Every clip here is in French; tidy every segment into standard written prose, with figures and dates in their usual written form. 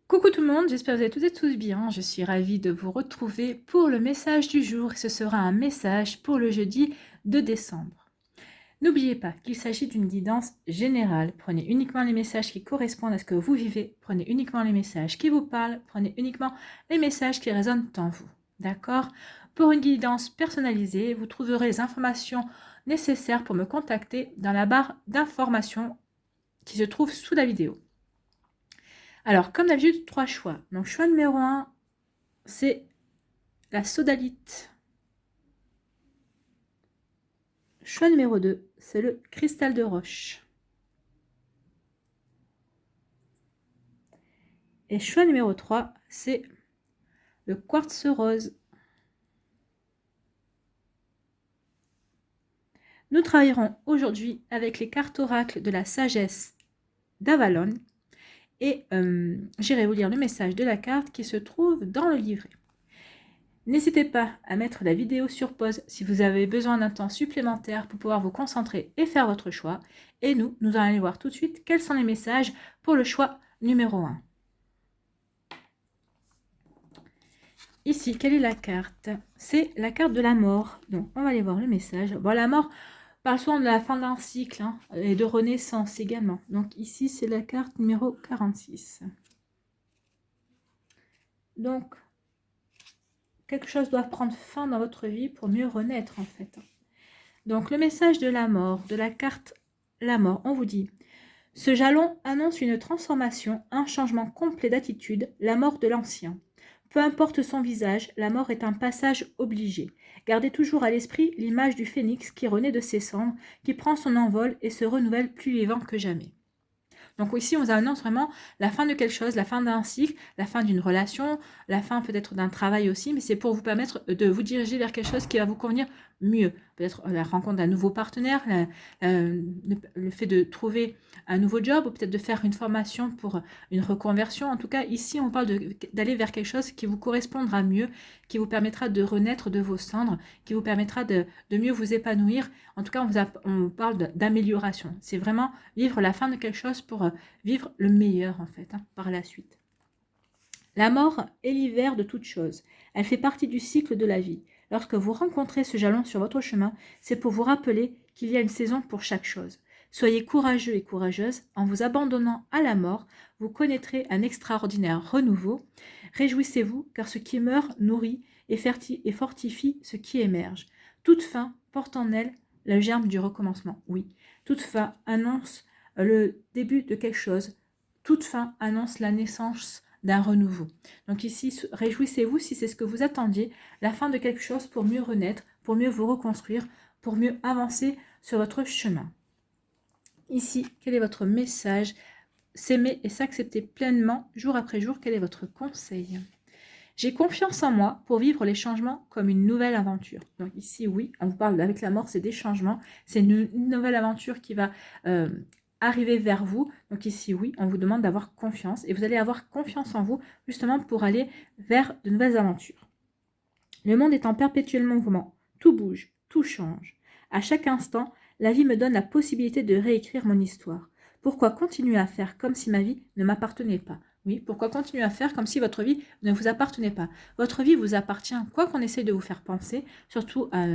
Coucou tout le monde, j'espère que vous allez toutes et tous bien. Je suis ravie de vous retrouver pour le message du jour. Ce sera un message pour le jeudi 2 décembre. N'oubliez pas qu'il s'agit d'une guidance générale. Prenez uniquement les messages qui correspondent à ce que vous vivez. Prenez uniquement les messages qui vous parlent. Prenez uniquement les messages qui résonnent en vous. D'accord? Pour une guidance personnalisée, vous trouverez les informations nécessaires pour me contacter dans la barre d'informations qui se trouve sous la vidéo. Alors, comme d'habitude, 3 choix. Donc, choix numéro 1, c'est la sodalite. Choix numéro 2, c'est le cristal de roche. Et choix numéro 3, c'est le quartz rose. Nous travaillerons aujourd'hui avec les cartes oracles de la sagesse d'Avalon. Et j'irai vous lire le message de la carte qui se trouve dans le livret. N'hésitez pas à mettre la vidéo sur pause si vous avez besoin d'un temps supplémentaire pour pouvoir vous concentrer et faire votre choix. Et nous allons aller voir tout de suite quels sont les messages pour le choix numéro 1. Ici, quelle est la carte? C'est la carte de la mort. Donc, on va aller voir le message. Bon, la mort parle souvent de la fin d'un cycle et de renaissance également. Donc, ici, c'est la carte numéro 46. Donc, quelque chose doit prendre fin dans votre vie pour mieux renaître, en fait. Donc, le message de la mort, de la carte la mort, on vous dit: ce jalon annonce une transformation, un changement complet d'attitude, la mort de l'ancien. Peu importe son visage, la mort est un passage obligé. Gardez toujours à l'esprit l'image du phénix qui renaît de ses cendres, qui prend son envol et se renouvelle plus vivant que jamais. Donc ici, on annonce vraiment la fin de quelque chose, la fin d'un cycle, la fin d'une relation, la fin peut-être d'un travail aussi, mais c'est pour vous permettre de vous diriger vers quelque chose qui va vous convenir mieux. Peut-être la rencontre d'un nouveau partenaire, le fait de trouver un nouveau job, ou peut-être de faire une formation pour une reconversion. En tout cas, ici, on parle d'aller vers quelque chose qui vous correspondra mieux, qui vous permettra de renaître de vos cendres, qui vous permettra de mieux vous épanouir. En tout cas, on parle d'amélioration. C'est vraiment vivre la fin de quelque chose pour vivre le meilleur, en fait, par la suite. La mort est l'hiver de toute chose. Elle fait partie du cycle de la vie. Lorsque vous rencontrez ce jalon sur votre chemin, c'est pour vous rappeler qu'il y a une saison pour chaque chose. Soyez courageux et courageuse. En vous abandonnant à la mort, vous connaîtrez un extraordinaire renouveau. Réjouissez-vous, car ce qui meurt nourrit et fortifie ce qui émerge. Toute fin porte en elle le germe du recommencement. Oui, toute fin annonce le début de quelque chose. Toute fin annonce la naissance d'un renouveau. Donc ici, réjouissez-vous si c'est ce que vous attendiez, la fin de quelque chose pour mieux renaître, pour mieux vous reconstruire, pour mieux avancer sur votre chemin. Ici, quel est votre message? S'aimer et s'accepter pleinement jour après jour, quel est votre conseil? J'ai confiance en moi pour vivre les changements comme une nouvelle aventure. Donc ici, oui, on vous parle avec la mort, c'est des changements, c'est une nouvelle aventure qui va arriver vers vous. Donc ici, oui, on vous demande d'avoir confiance et vous allez avoir confiance en vous justement pour aller vers de nouvelles aventures. Le monde est en perpétuel mouvement. Tout bouge, tout change. À chaque instant, la vie me donne la possibilité de réécrire mon histoire. Pourquoi continuer à faire comme si ma vie ne m'appartenait pas? Oui, pourquoi continuer à faire comme si votre vie ne vous appartenait pas? Votre vie vous appartient, quoi qu'on essaie de vous faire penser, surtout à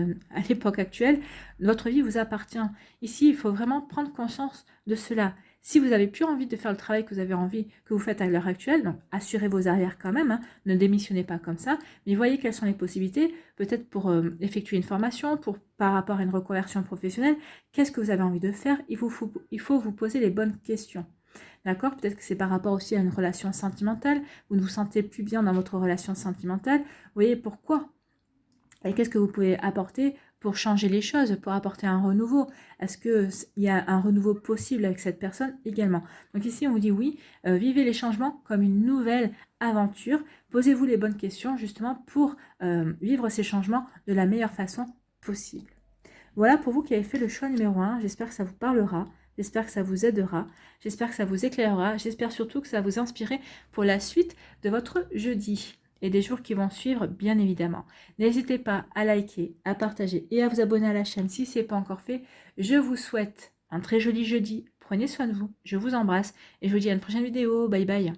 l'époque actuelle, votre vie vous appartient. Ici, il faut vraiment prendre conscience de cela. Si vous n'avez plus envie de faire le travail que vous avez envie, que vous faites à l'heure actuelle, donc assurez vos arrières quand même, ne démissionnez pas comme ça, mais voyez quelles sont les possibilités, peut-être pour effectuer une formation, par rapport à une reconversion professionnelle, qu'est-ce que vous avez envie de faire? Il faut vous poser les bonnes questions. D'accord? Peut-être que c'est par rapport aussi à une relation sentimentale, vous ne vous sentez plus bien dans votre relation sentimentale, vous voyez pourquoi? Et qu'est-ce que vous pouvez apporter pour changer les choses, pour apporter un renouveau? Est-ce qu'il y a un renouveau possible avec cette personne également? Donc ici, on vous dit oui, vivez les changements comme une nouvelle aventure. Posez-vous les bonnes questions justement pour vivre ces changements de la meilleure façon possible. Voilà pour vous qui avez fait le choix numéro 1. J'espère que ça vous parlera. J'espère que ça vous aidera. J'espère que ça vous éclairera. J'espère surtout que ça va vous inspirer pour la suite de votre jeudi et des jours qui vont suivre, bien évidemment. N'hésitez pas à liker, à partager et à vous abonner à la chaîne si ce n'est pas encore fait. Je vous souhaite un très joli jeudi. Prenez soin de vous. Je vous embrasse et je vous dis à une prochaine vidéo. Bye bye.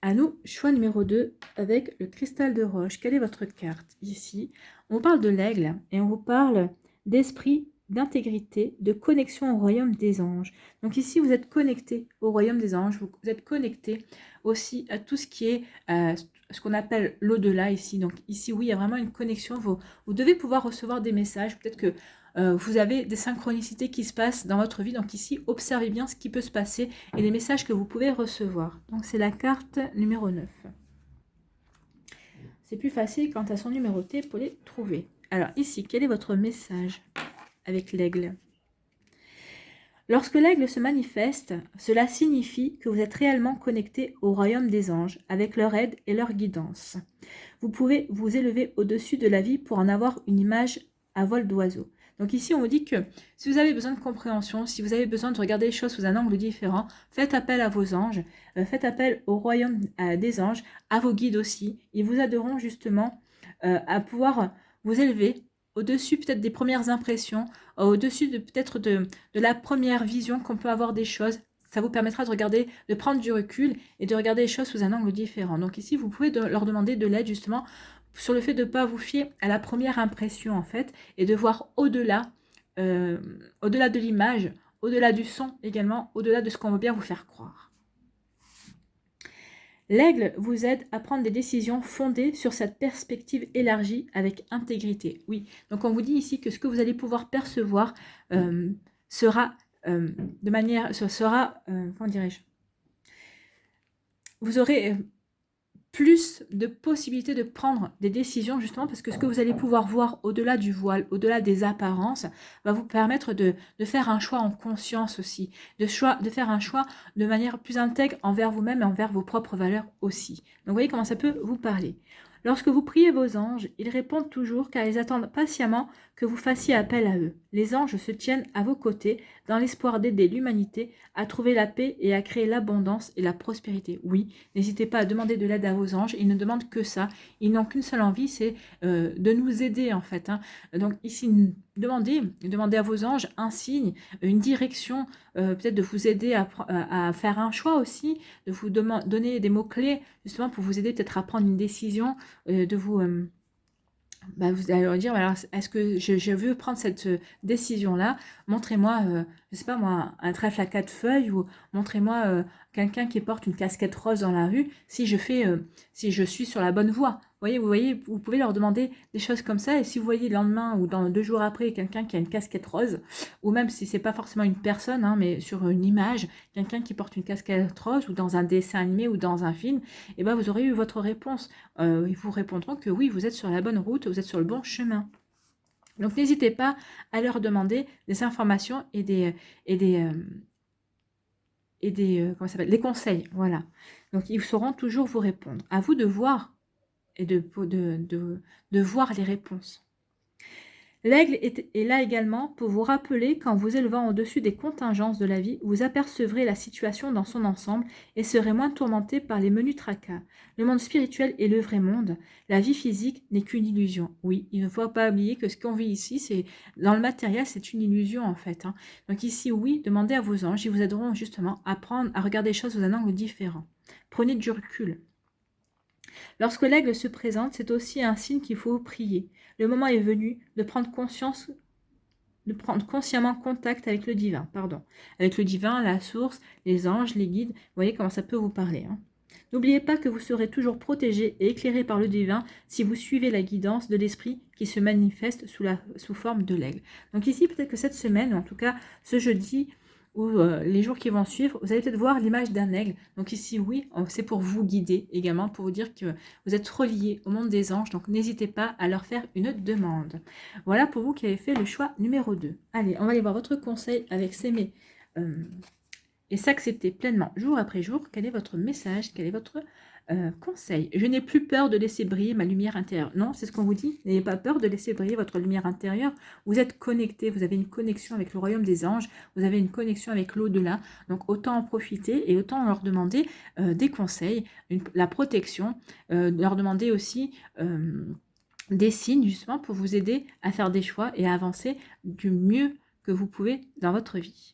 À nous, choix numéro 2 avec le cristal de roche. Quelle est votre carte? Ici, on vous parle de l'aigle et on vous parle d'esprit, d'intégrité, de connexion au royaume des anges. Donc ici, vous êtes connecté au royaume des anges, vous êtes connecté aussi à tout ce qui est ce qu'on appelle l'au-delà ici. Donc ici, oui, il y a vraiment une connexion. Vous devez pouvoir recevoir des messages. Peut-être que vous avez des synchronicités qui se passent dans votre vie. Donc ici, observez bien ce qui peut se passer et les messages que vous pouvez recevoir. Donc c'est la carte numéro 9. C'est plus facile quand elles sont numérotées pour les trouver. Alors ici, quel est votre message avec l'aigle? Lorsque l'aigle se manifeste, cela signifie que vous êtes réellement connecté au royaume des anges avec leur aide et leur guidance. Vous pouvez vous élever au-dessus de la vie pour en avoir une image à vol d'oiseau. Donc ici, on vous dit que si vous avez besoin de compréhension, si vous avez besoin de regarder les choses sous un angle différent, faites appel à vos anges, faites appel au royaume des anges, à vos guides aussi. Ils vous aideront justement à pouvoir vous élever au-dessus peut-être des premières impressions, au-dessus de peut-être de la première vision qu'on peut avoir des choses. Ça vous permettra de regarder, de prendre du recul et de regarder les choses sous un angle différent. Donc ici, vous pouvez leur demander de l'aide justement sur le fait de ne pas vous fier à la première impression en fait et de voir au-delà au-delà de l'image, au-delà du son également, au-delà de ce qu'on veut bien vous faire croire. L'aigle vous aide à prendre des décisions fondées sur cette perspective élargie avec intégrité. Oui, donc on vous dit ici que ce que vous allez pouvoir percevoir sera comment dirais-je, vous aurez plus de possibilités de prendre des décisions justement parce que ce que vous allez pouvoir voir au-delà du voile, au-delà des apparences, va vous permettre de faire un choix en conscience aussi, de faire un choix de manière plus intègre envers vous-même et envers vos propres valeurs aussi. Donc vous voyez comment ça peut vous parler. Lorsque vous priez vos anges, ils répondent toujours car ils attendent patiemment que vous fassiez appel à eux. Les anges se tiennent à vos côtés dans l'espoir d'aider l'humanité à trouver la paix et à créer l'abondance et la prospérité. Oui, n'hésitez pas à demander de l'aide à vos anges, ils ne demandent que ça. Ils n'ont qu'une seule envie, c'est de nous aider en fait. Donc ici, demandez à vos anges un signe, une direction, peut-être de vous aider à faire un choix aussi, de vous donner des mots-clés justement pour vous aider peut-être à prendre une décision, de vous... vous allez leur dire, alors, est-ce que je veux prendre cette décision-là? Montrez-moi, je ne sais pas moi, un trèfle à 4 feuilles ou montrez-moi quelqu'un qui porte une casquette rose dans la rue si je suis sur la bonne voie. Vous voyez, vous pouvez leur demander des choses comme ça et si vous voyez le lendemain ou dans 2 jours après quelqu'un qui a une casquette rose ou même si c'est pas forcément une personne, mais sur une image, quelqu'un qui porte une casquette rose ou dans un dessin animé ou dans un film, et ben vous aurez eu votre réponse. Ils vous répondront que oui, vous êtes sur la bonne route, vous êtes sur le bon chemin. Donc n'hésitez pas à leur demander des informations et des comment ça s'appelle, des conseils, voilà. Donc ils sauront toujours vous répondre. À vous de voir et de voir les réponses. L'aigle est là également pour vous rappeler qu'en vous élevant au-dessus des contingences de la vie, vous apercevrez la situation dans son ensemble et serez moins tourmenté par les menus tracas. Le monde spirituel est le vrai monde. La vie physique n'est qu'une illusion. Oui, il ne faut pas oublier que ce qu'on vit ici, c'est dans le matériel, c'est une illusion en fait. Donc ici, oui, demandez à vos anges, ils vous aideront justement à apprendre à regarder les choses sous un angle différent. Prenez du recul. Lorsque l'aigle se présente, c'est aussi un signe qu'il faut prier. Le moment est venu de prendre consciemment contact avec le divin, avec le divin, la source, les anges, les guides. Vous voyez comment ça peut vous parler. N'oubliez pas que vous serez toujours protégé et éclairé par le divin si vous suivez la guidance de l'esprit qui se manifeste sous forme de l'aigle. Donc ici, peut-être que cette semaine, ou en tout cas ce jeudi, ou les jours qui vont suivre, vous allez peut-être voir l'image d'un aigle. Donc ici, oui, c'est pour vous guider également, pour vous dire que vous êtes reliés au monde des anges. Donc n'hésitez pas à leur faire une demande. Voilà pour vous qui avez fait le choix numéro 2. Allez, on va aller voir votre conseil avec s'aimer et s'accepter pleinement jour après jour. Quel est votre message? Quel est votre conseil? Je n'ai plus peur de laisser briller ma lumière intérieure. Non, c'est ce qu'on vous dit. N'ayez pas peur de laisser briller votre lumière intérieure. Vous êtes connecté, vous avez une connexion avec le royaume des anges, vous avez une connexion avec l'au-delà. Donc autant en profiter et autant leur demander des conseils, la protection, leur demander aussi des signes justement pour vous aider à faire des choix et à avancer du mieux que vous pouvez dans votre vie.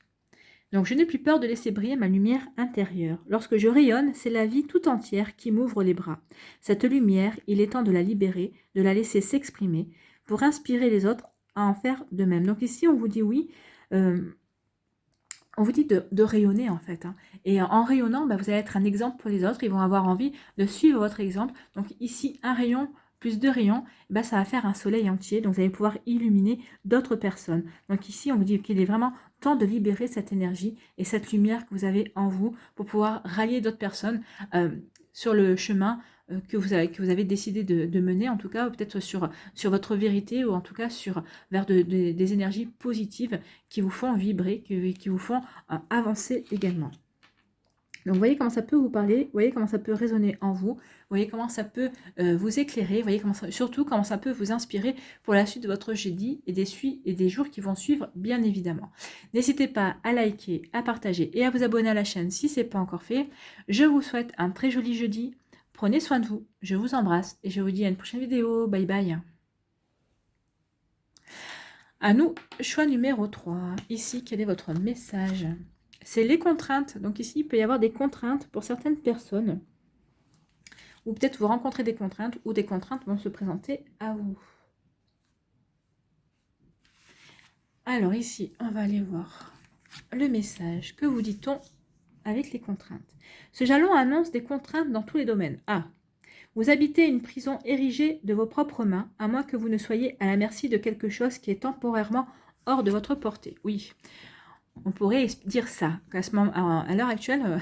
Donc, je n'ai plus peur de laisser briller ma lumière intérieure. Lorsque je rayonne, c'est la vie tout entière qui m'ouvre les bras. Cette lumière, il est temps de la libérer, de la laisser s'exprimer, pour inspirer les autres à en faire de même. Donc ici, on vous dit oui, on vous dit de rayonner en fait. Hein. Et en rayonnant, bah, vous allez être un exemple pour les autres. Ils vont avoir envie de suivre votre exemple. Donc ici, un rayon plus deux rayons, bah, ça va faire un soleil entier. Donc vous allez pouvoir illuminer d'autres personnes. Donc ici, on vous dit qu'il est vraiment temps de libérer cette énergie et cette lumière que vous avez en vous pour pouvoir rallier d'autres personnes sur le chemin que vous avez décidé de mener, en tout cas, peut-être sur votre vérité, ou en tout cas vers des énergies positives qui vous font vibrer, qui vous font avancer également. Donc, vous voyez comment ça peut vous parler, vous voyez comment ça peut résonner en vous, vous voyez comment ça peut vous éclairer, vous voyez surtout comment ça peut vous inspirer pour la suite de votre jeudi et des jours qui vont suivre, bien évidemment. N'hésitez pas à liker, à partager et à vous abonner à la chaîne si ce n'est pas encore fait. Je vous souhaite un très joli jeudi. Prenez soin de vous, je vous embrasse et je vous dis à une prochaine vidéo. Bye bye. À nous, choix numéro 3. Ici, quel est votre message? C'est les contraintes. Donc ici, il peut y avoir des contraintes pour certaines personnes. Ou peut-être vous rencontrez des contraintes ou des contraintes vont se présenter à vous. Alors ici, on va aller voir le message. Que vous dit-on avec les contraintes? Ce jalon annonce des contraintes dans tous les domaines. Ah, vous habitez une prison érigée de vos propres mains, à moins que vous ne soyez à la merci de quelque chose qui est temporairement hors de votre portée. Oui, on pourrait dire ça, qu'à ce moment, à l'heure actuelle,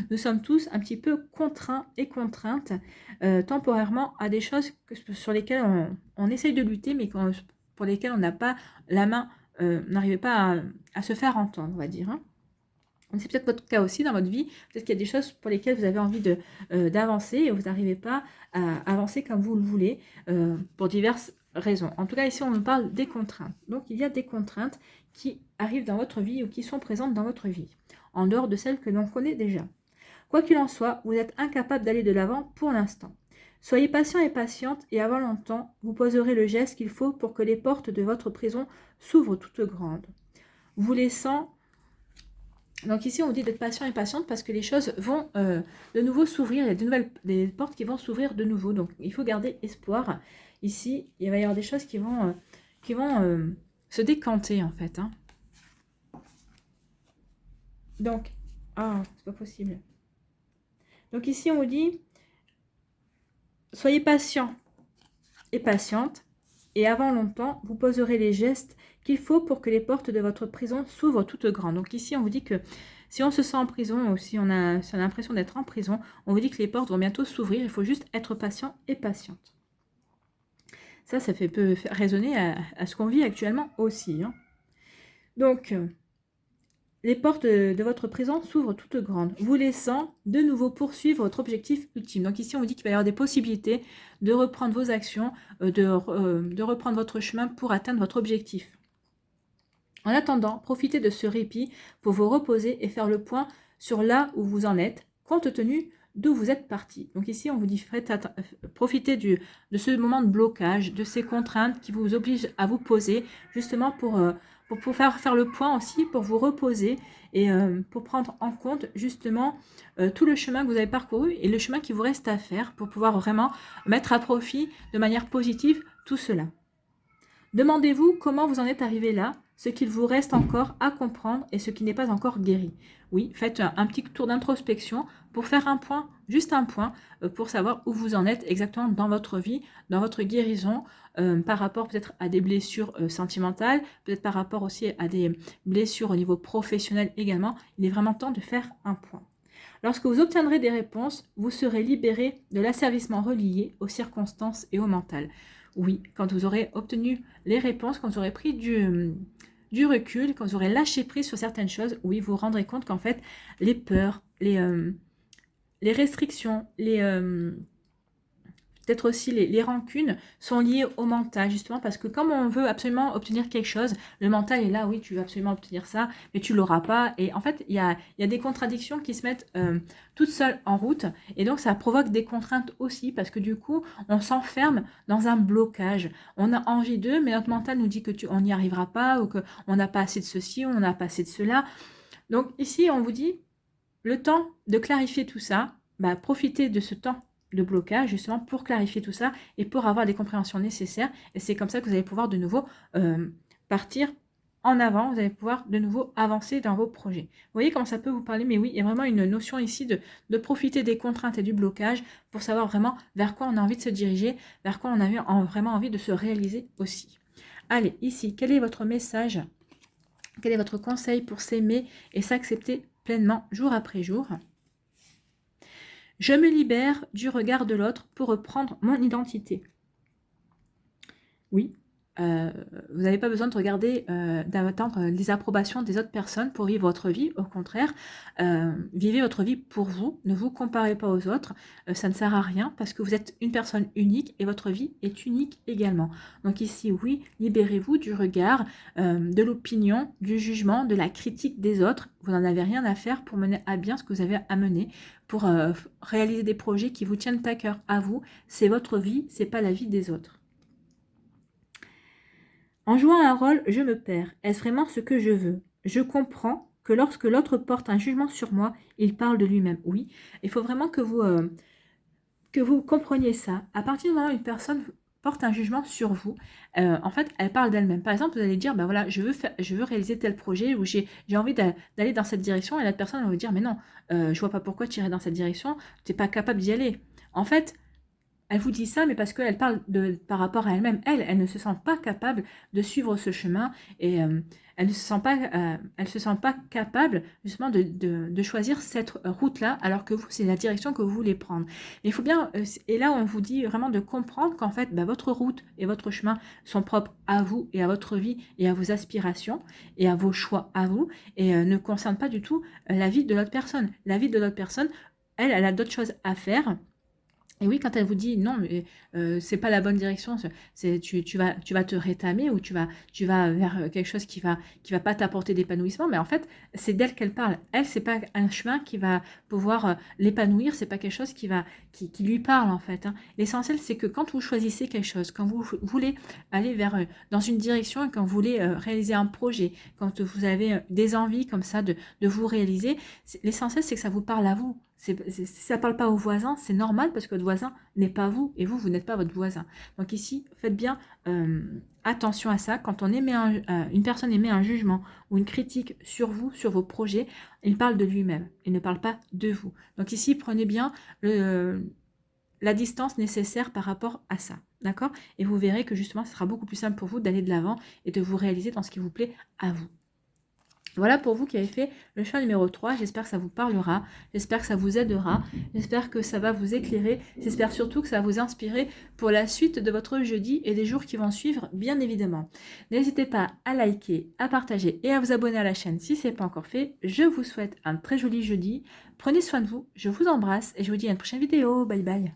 nous sommes tous un petit peu contraints et contraintes temporairement à des choses sur lesquelles on essaye de lutter, mais pour lesquelles on n'a pas la main, n'arrive pas à se faire entendre, on va dire. Hein. C'est peut-être votre cas aussi dans votre vie. Peut-être qu'il y a des choses pour lesquelles vous avez envie d'avancer et vous n'arrivez pas à avancer comme vous le voulez pour diverses raisons. En tout cas, ici, on nous parle des contraintes. Donc, il y a des contraintes qui arrivent dans votre vie ou qui sont présentes dans votre vie, en dehors de celles que l'on connaît déjà. Quoi qu'il en soit, vous êtes incapable d'aller de l'avant pour l'instant. Soyez patient et patiente et avant longtemps, vous poserez le geste qu'il faut pour que les portes de votre prison s'ouvrent toutes grandes. Vous laissant... Donc ici, on vous dit d'être patient et patiente parce que les choses vont de nouveau s'ouvrir. Il y a des portes qui vont s'ouvrir de nouveau. Donc, il faut garder espoir. Ici, il va y avoir des choses qui vont se décanter, en fait. Hein. Donc, c'est pas possible. Donc ici, on vous dit, soyez patient et patiente. Et avant longtemps, vous poserez les gestes qu'il faut pour que les portes de votre prison s'ouvrent toutes grandes. Donc ici, on vous dit que si on se sent en prison ou si on a l'impression d'être en prison, on vous dit que les portes vont bientôt s'ouvrir. Il faut juste être patient et patiente. Ça peut résonner à ce qu'on vit actuellement aussi. Hein. Donc, les portes de votre prison s'ouvrent toutes grandes, vous laissant de nouveau poursuivre votre objectif ultime. Donc ici, on vous dit qu'il va y avoir des possibilités de reprendre vos actions, de reprendre votre chemin pour atteindre votre objectif. En attendant, profitez de ce répit pour vous reposer et faire le point sur là où vous en êtes, compte tenu d'où vous êtes parti. Donc ici, on vous dit profitez de ce moment de blocage, de ces contraintes qui vous obligent à vous poser, justement pour faire le point aussi, pour vous reposer et pour prendre en compte justement tout le chemin que vous avez parcouru et le chemin qui vous reste à faire pour pouvoir vraiment mettre à profit de manière positive tout cela. Demandez-vous comment vous en êtes arrivé là, ce qu'il vous reste encore à comprendre et ce qui n'est pas encore guéri. Oui, faites un petit tour d'introspection pour faire un point, juste un point, pour savoir où vous en êtes exactement dans votre vie, dans votre guérison, par rapport peut-être à des blessures sentimentales, peut-être par rapport aussi à des blessures au niveau professionnel également. Il est vraiment temps de faire un point. Lorsque vous obtiendrez des réponses, vous serez libéré de l'asservissement relié aux circonstances et au mental. Oui, quand vous aurez obtenu les réponses, quand vous aurez pris du recul, quand vous aurez lâché prise sur certaines choses, oui, vous vous rendrez compte qu'en fait, les peurs, les restrictions, peut-être aussi les rancunes sont liées au mental, justement, parce que comme on veut absolument obtenir quelque chose, le mental est là, oui, tu veux absolument obtenir ça, mais tu ne l'auras pas. Et en fait, il y a des contradictions qui se mettent toutes seules en route, et donc ça provoque des contraintes aussi, parce que du coup, on s'enferme dans un blocage. On a envie d'eux, mais notre mental nous dit qu'on n'y arrivera pas, ou qu'on n'a pas assez de ceci, ou on n'a pas assez de cela. Donc ici, on vous dit, le temps de clarifier tout ça, bah, profitez de ce temps de blocage justement pour clarifier tout ça et pour avoir les compréhensions nécessaires. Et c'est comme ça que vous allez pouvoir de nouveau partir en avant, vous allez pouvoir de nouveau avancer dans vos projets. Vous voyez comment ça peut vous parler, mais oui, il y a vraiment une notion ici de profiter des contraintes et du blocage pour savoir vraiment vers quoi on a envie de se diriger, vers quoi on a vraiment envie de se réaliser aussi. Allez, ici, quel est votre message? Quel est votre conseil pour s'aimer et s'accepter pleinement jour après jour? Je me libère du regard de l'autre pour reprendre mon identité. Oui, vous n'avez pas besoin de regarder, d'attendre les approbations des autres personnes pour vivre votre vie. Au contraire, vivez votre vie pour vous. Ne vous comparez pas aux autres. Ça ne sert à rien parce que vous êtes une personne unique et votre vie est unique également. Donc ici, oui, libérez-vous du regard, de l'opinion, du jugement, de la critique des autres. Vous n'en avez rien à faire pour mener à bien ce que vous avez à mener, pour réaliser des projets qui vous tiennent à cœur à vous. C'est votre vie, c'est pas la vie des autres. En jouant un rôle, je me perds. Est-ce vraiment ce que je veux? Je comprends que lorsque l'autre porte un jugement sur moi, il parle de lui-même. Oui, il faut vraiment que vous compreniez ça. À partir du moment où une personne porte un jugement sur vous, en fait, elle parle d'elle-même. Par exemple, vous allez dire, ben voilà, je veux réaliser tel projet ou j'ai envie d'aller dans cette direction, et la personne va vous dire, mais non, je vois pas pourquoi tu irais dans cette direction, tu n'es pas capable d'y aller. En fait, elle vous dit ça, mais parce qu'elle parle par rapport à elle-même. Elle ne se sent pas capable de suivre ce chemin et elle ne se sent pas capable justement de choisir cette route-là, alors que vous, c'est la direction que vous voulez prendre. Mais il faut bien, et là on vous dit vraiment de comprendre qu'en fait, bah, votre route et votre chemin sont propres à vous et à votre vie et à vos aspirations et à vos choix à vous, et ne concernent pas du tout la vie de l'autre personne. La vie de l'autre personne, elle a d'autres choses à faire. Et oui, quand elle vous dit non, mais c'est pas la bonne direction, tu vas te rétamer ou tu vas vers quelque chose qui va pas t'apporter d'épanouissement, mais en fait, c'est d'elle qu'elle parle. Elle, c'est pas un chemin qui va pouvoir l'épanouir, c'est pas quelque chose qui lui parle en fait. Hein. L'essentiel, c'est que quand vous choisissez quelque chose, quand vous voulez aller dans une direction et quand vous voulez réaliser un projet, quand vous avez des envies comme ça de vous réaliser, l'essentiel, c'est que ça vous parle à vous. Si ça ne parle pas au voisin, c'est normal parce que votre voisin n'est pas vous et vous n'êtes pas votre voisin. Donc ici, faites bien attention à ça. Quand une personne émet un jugement ou une critique sur vous, sur vos projets, il parle de lui-même. Il ne parle pas de vous. Donc ici, prenez bien la distance nécessaire par rapport à ça. D'accord? Et vous verrez que justement, ce sera beaucoup plus simple pour vous d'aller de l'avant et de vous réaliser dans ce qui vous plaît à vous. Voilà pour vous qui avez fait le choix numéro 3. J'espère que ça vous parlera, j'espère que ça vous aidera, j'espère que ça va vous éclairer, j'espère surtout que ça va vous inspirer pour la suite de votre jeudi et des jours qui vont suivre, bien évidemment. N'hésitez pas à liker, à partager et à vous abonner à la chaîne si ce n'est pas encore fait. Je vous souhaite un très joli jeudi. Prenez soin de vous, je vous embrasse et je vous dis à une prochaine vidéo. Bye bye.